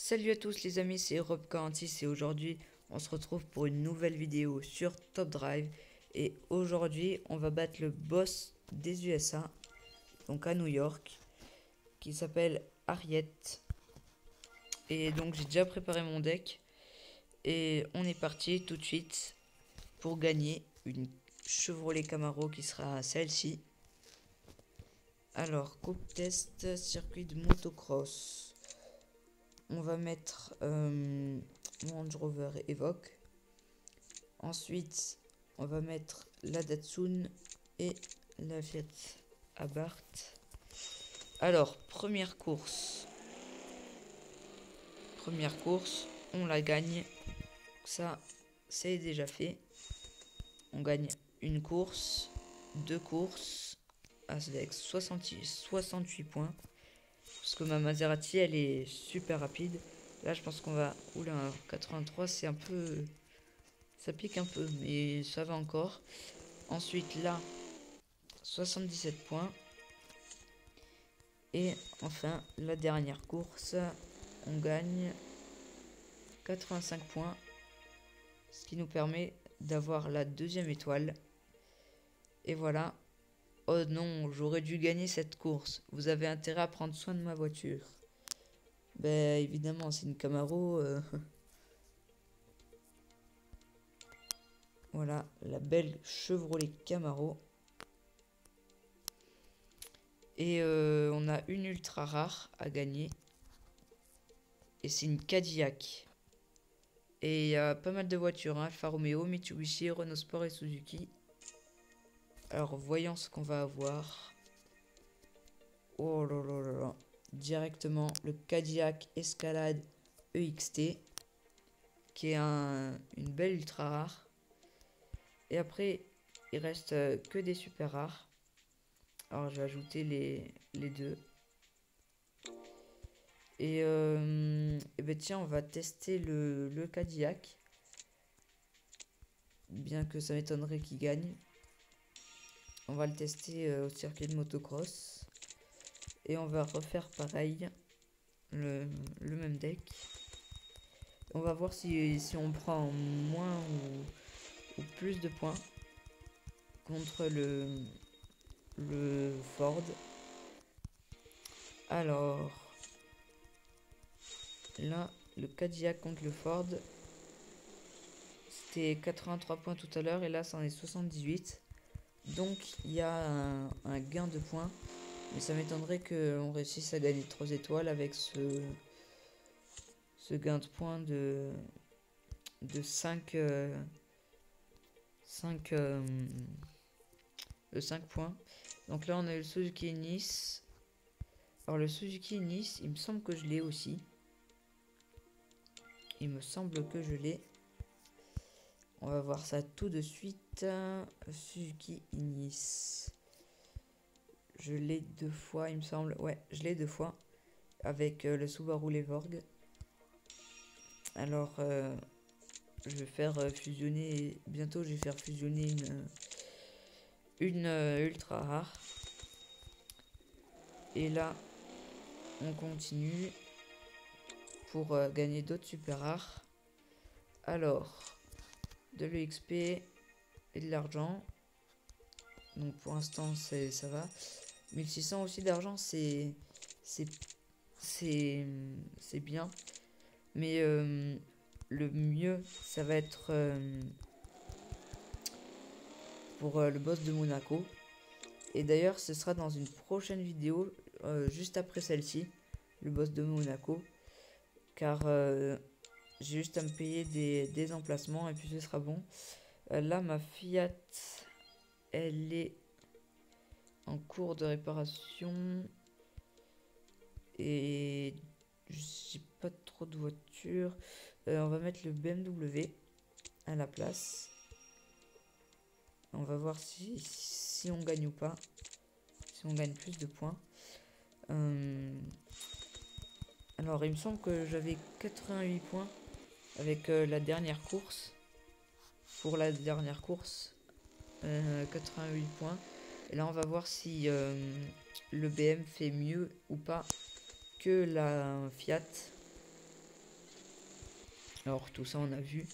Salut à tous les amis, c'est Rob46 et aujourd'hui on se retrouve pour une nouvelle vidéo sur Top Drive. Et aujourd'hui on va battre le boss des USA, donc à New York, qui s'appelle Harriet. Et donc j'ai déjà préparé mon deck et on est parti tout de suite pour gagner une Chevrolet Camaro qui sera celle-ci. Alors, coupe test, circuit de motocross. On va mettre Range Rover Evoque. Ensuite, on va mettre la Datsun et la Fiat Abarth. Alors, première course. On la gagne. Ça, c'est déjà fait. On gagne une course, deux courses, avec 68 points. Parce que ma Maserati, elle est super rapide. Là, je pense qu'on va... Oula, 83, c'est un peu... Ça pique un peu, mais ça va encore. Ensuite, là, 77 points. Et enfin, la dernière course, on gagne 85 points. Ce qui nous permet d'avoir la deuxième étoile. Et voilà. Oh non, j'aurais dû gagner cette course. Vous avez intérêt à prendre soin de ma voiture. Ben évidemment, c'est une Camaro. Voilà, la belle Chevrolet Camaro. Et on a une ultra rare à gagner. Et c'est une Cadillac. Et il y a pas mal de voitures, hein. Alfa Romeo, Mitsubishi, Renault Sport et Suzuki. Alors voyons ce qu'on va avoir. Oh là là là là. Directement le Cadillac Escalade EXT. Qui est une belle ultra rare. Et après, il reste que des super rares. Alors je vais ajouter les deux. Et ben tiens, on va tester le Cadillac. Bien que ça m'étonnerait qu'il gagne. On va le tester au circuit de motocross. Et on va refaire pareil. Le même deck. On va voir si on prend moins ou plus de points. Contre le Ford. Alors... Là, le Cadillac contre le Ford. C'était 83 points tout à l'heure et là, c'en est 78. Donc, il y a un gain de points. Mais ça m'étonnerait qu'on réussisse à gagner 3 étoiles avec ce gain de points de 5, 5 points. Donc là, on a le Suzuki Nice. Alors, le Suzuki Nice, il me semble que je l'ai aussi. Il me semble que je l'ai. On va voir ça tout de suite. Suzuki Nice. Je l'ai 2 fois, il me semble. Ouais, je l'ai 2 fois. Avec le Subaru Levorg. Alors, je vais faire fusionner. Bientôt, je vais faire fusionner une ultra rare. Et là, on continue pour gagner d'autres super rares. Alors, de l'EXP et de l'argent. Donc pour l'instant, ça va. 1600 aussi d'argent, c'est bien. Mais le mieux, ça va être pour le boss de Monaco. Et d'ailleurs, ce sera dans une prochaine vidéo, juste après celle-ci, le boss de Monaco. Car j'ai juste à me payer des emplacements et puis ce sera bon. Là, ma Fiat, elle est en cours de réparation. Et j'ai pas trop de voitures. On va mettre le BMW à la place. On va voir si on gagne ou pas. Si on gagne plus de points. Alors, il me semble que j'avais 88 points avec la dernière course. Pour la dernière course, 88 points. Et là, on va voir si le BM fait mieux ou pas que la Fiat. Alors tout ça on a vu.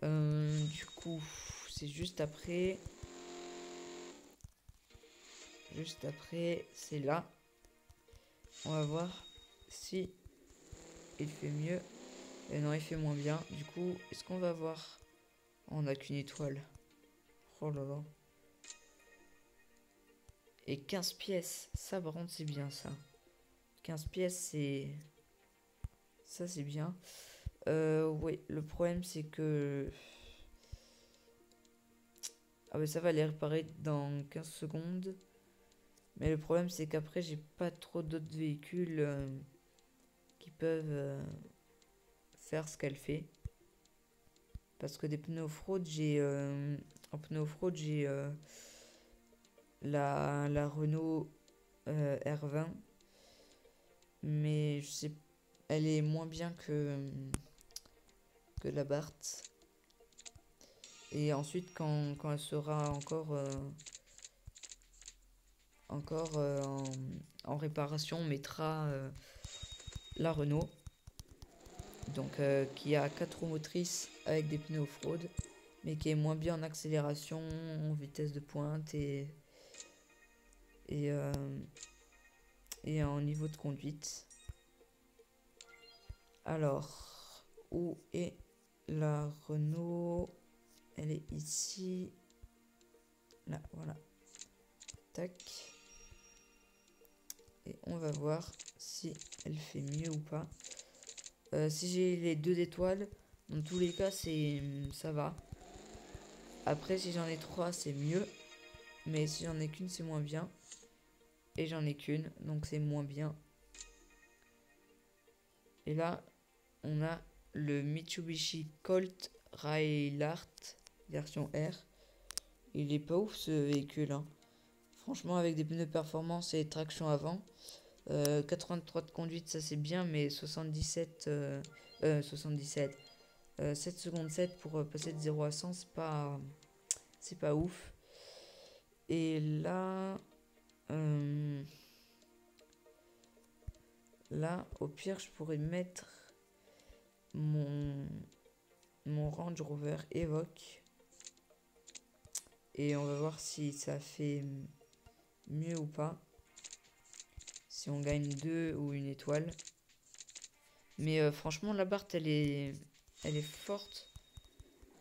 Du coup, c'est juste après. Juste après, c'est là. On va voir si il fait mieux. Et non, il fait moins bien. Du coup, est-ce qu'on va voir? Oh, on n'a qu'une étoile. Oh là là. Et 15 pièces. Ça, par contre, c'est bien ça. 15 pièces, c'est... Ça, c'est bien. Oui, le problème, c'est que... Ah ouais, ça va les réparer dans 15 secondes. Mais le problème, c'est qu'après, j'ai pas trop d'autres véhicules qui peuvent faire ce qu'elle fait. Parce que des pneus off-road, j'ai... en pneus off-road, j'ai la Renault R20. Mais je sais... Elle est moins bien que la Barth. Et ensuite, quand elle sera encore en réparation, on mettra la Renault. Donc, qui a 4 roues motrices avec des pneus off-road, mais qui est moins bien en accélération, en vitesse de pointe et, euh, et en niveau de conduite. Alors, où est la Renault? Elle est ici. Là, voilà. Tac. Et on va voir si elle fait mieux ou pas. Si j'ai les 2 étoiles, dans tous les cas, ça va. Après, si j'en ai 3, c'est mieux. Mais si j'en ai qu'une, c'est moins bien. Et j'en ai qu'une, donc c'est moins bien. Et là, on a le Mitsubishi Colt Railart version R. Il est pas ouf ce véhicule, hein. Franchement, avec des pneus performance et traction avant. 83 de conduite, ça c'est bien, mais 77... 77... 7 secondes 7 pour passer de 0 à 100, c'est pas ouf. Et là... là, au pire, je pourrais mettre mon Range Rover Evoque. Et on va voir si ça fait mieux ou pas. Si on gagne 2 ou une étoile. Mais franchement, la Barth, elle est forte.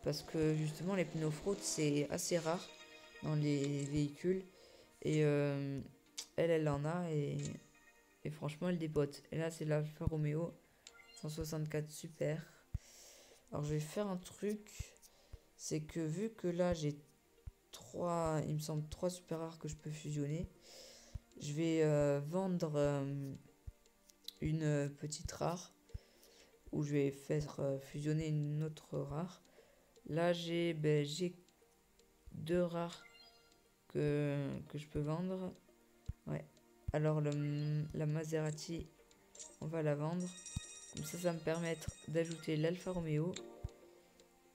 Parce que justement, les pneus off-road, c'est assez rare dans les véhicules. Et elle en a. Et franchement, elle dépote. Et là, c'est l'Alfa Romeo 164 Super. Alors, je vais faire un truc. C'est que vu que là, j'ai 3, il me semble 3 super rares que je peux fusionner. Je vais vendre une petite rare. Où je vais faire fusionner une autre rare. Là, j'ai 2 rares que je peux vendre. Ouais. Alors, la Maserati, on va la vendre. Comme ça me permettre d'ajouter l'Alfa Romeo.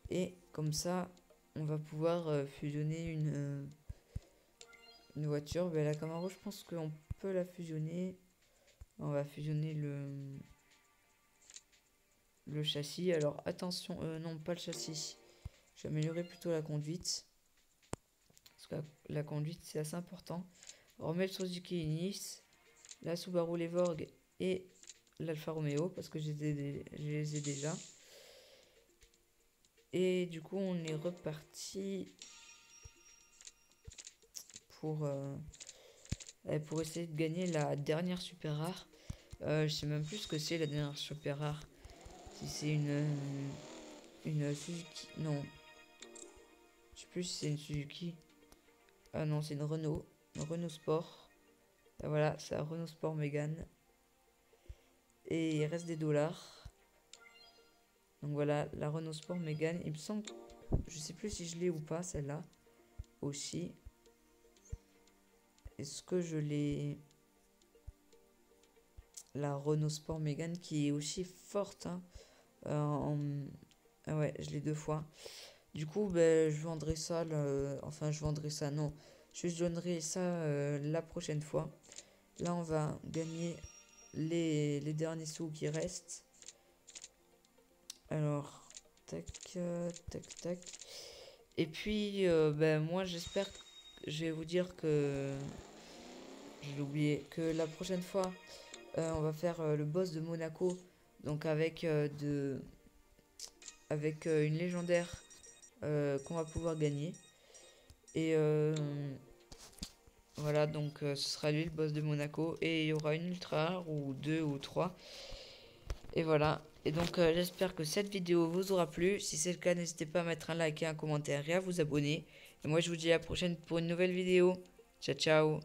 Et comme ça, on va pouvoir fusionner une voiture. La Camaro, je pense qu'on peut la fusionner. On va fusionner le châssis. Alors, attention, non, pas le châssis. Je vais améliorer plutôt la conduite. Parce que la conduite, c'est assez important. On remet le Suzuki Ignis, la Subaru Levorg et l'Alfa Romeo, parce que je les ai déjà. Et du coup, on est reparti pour essayer de gagner la dernière super rare. Je sais même plus ce que c'est la dernière super rare. Si c'est une Suzuki. Non. Je sais plus si c'est une Suzuki. Ah non, c'est une Renault. Une Renault Sport. Et voilà, c'est la Renault Sport Mégane. Et il reste des dollars. Donc voilà, la Renault Sport Mégane. Il me semble. Je sais plus si je l'ai ou pas, celle-là. Aussi. Est-ce que je l'ai. La Renault Sport Mégane qui est aussi forte. Hein, Ah ouais, je l'ai 2 fois. Du coup, je vendrai ça. Enfin, je vendrai ça, non. Je donnerai ça la prochaine fois. Là, on va gagner les derniers sous qui restent. Alors, tac, tac, tac. Et puis, ben, moi, j'espère, je vais vous dire que, j'ai oublié, que la prochaine fois, on va faire le boss de Monaco. Donc, avec une légendaire qu'on va pouvoir gagner. Et voilà, donc ce sera lui le boss de Monaco. Et il y aura une ultra rare, ou deux, ou trois. Et voilà. Et donc j'espère que cette vidéo vous aura plu. Si c'est le cas, n'hésitez pas à mettre un like et un commentaire et à vous abonner. Et moi je vous dis à la prochaine pour une nouvelle vidéo. Ciao ciao.